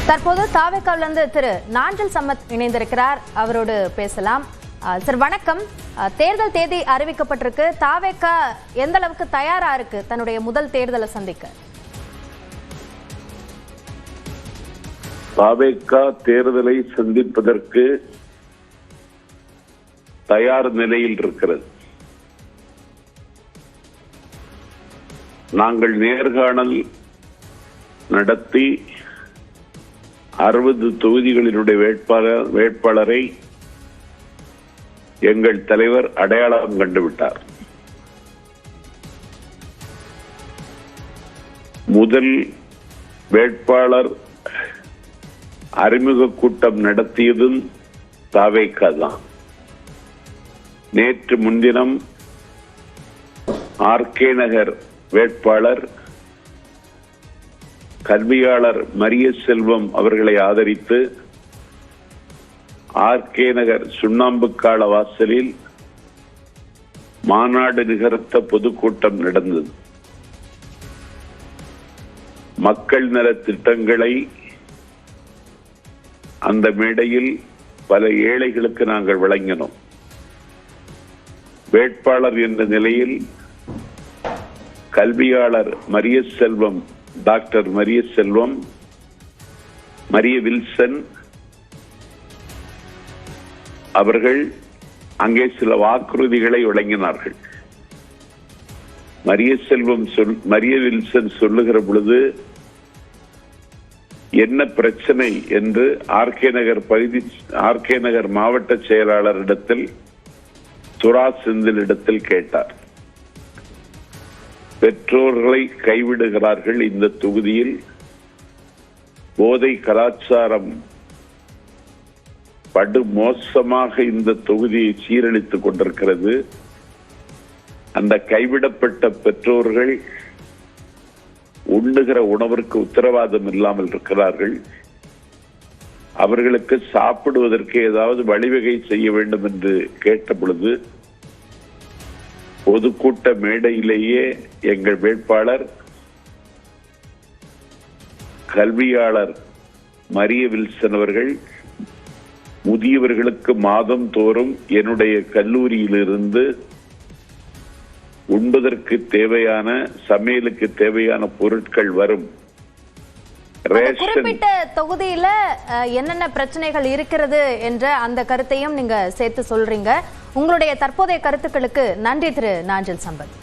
தற்போது தாவேக்காவிலிருந்து திரு நாஞ்சில் சம்பத் இணைந்திருக்கிறார். அவரோடு பேசலாம். சார் வணக்கம். தேர்தல் தேதி அறிவிக்கப்பட்டிருக்கு. தாவேக்கா எந்த அளவுக்கு தயாரா இருக்கு தன்னுடைய முதல் தேர்தலை சந்திக்க? தாவேக்கா தேர்தலை சந்திப்பதற்கு தயார் நிலையில் இருக்கிறது. நாங்கள் நேர்காணல் நடத்தி 60 தொகுதிகளினுடைய வேட்பாளரை எங்கள் தலைவர் அடையாளம் கண்டுவிட்டார். முதல் வேட்பாளர் அறிமுக கூட்டம் நடத்தியதும் தாவேக்கா தான். நேற்று முன்தினம் ஆர்கே நகர் வேட்பாளர் கல்வியாளர் மரிய செல்வம் அவர்களை ஆதரித்து ஆர்கே நகர் சுண்ணாம்புக்கால வாசலில் மாநாடு நிகழ்த்த பொதுக்கூட்டம் நடந்தது. மக்கள் நல திட்டங்களை அந்த மேடையில் பல ஏழைகளுக்கு நாங்கள் வழங்கினோம். வேட்பாளர் என்ற நிலையில் கல்வியாளர் மரிய செல்வம், டாக்டர் மரிய செல்வம், மரிய வில்சன் அவர்கள் அங்கே சில வாக்குறுதிகளை வழங்கினார்கள். மரிய வில்சன் சொல்லுகிற பொழுது என்ன பிரச்சனை என்று ஆர்கே நகர் மாவட்ட செயலாளரிடத்தில் துரா செந்திலிடத்தில் கேட்டார். பெற்றோர்களை கைவிடுகிறார்கள். இந்த தொகுதியில் போதை கலாச்சாரம் படு மோசமாக இந்த தொகுதியை சீரழித்துக் கொண்டிருக்கிறது. அந்த கைவிடப்பட்ட பெற்றோர்கள் உண்ணுகிற உணவிற்கு உத்தரவாதம் இல்லாமல் இருக்கிறார்கள். அவர்களுக்கு சாப்பிடுவதற்கு ஏதாவது வழிவகை செய்ய வேண்டும் என்று கேட்ட பொழுது பொதுக்கூட்ட மேடையிலேயே எங்கள் வேட்பாளர் கல்வியாளர் மரிய வில்சன் அவர்கள் முதியவர்களுக்கு மாதம் தோறும் என்னுடைய கல்லூரியிலிருந்து உண்பதற்கு தேவையான, சமையலுக்கு தேவையான பொருட்கள் வரும். குறிப்பிட்ட தொகுதியில என்னென்ன பிரச்சனைகள் இருக்கிறது என்ற அந்த கருத்தையும் நீங்க சேர்த்து சொல்றீங்க. உங்களுடைய தற்போதைய கருத்துக்களுக்கு நன்றி திரு நாஞ்சில் சம்பத்.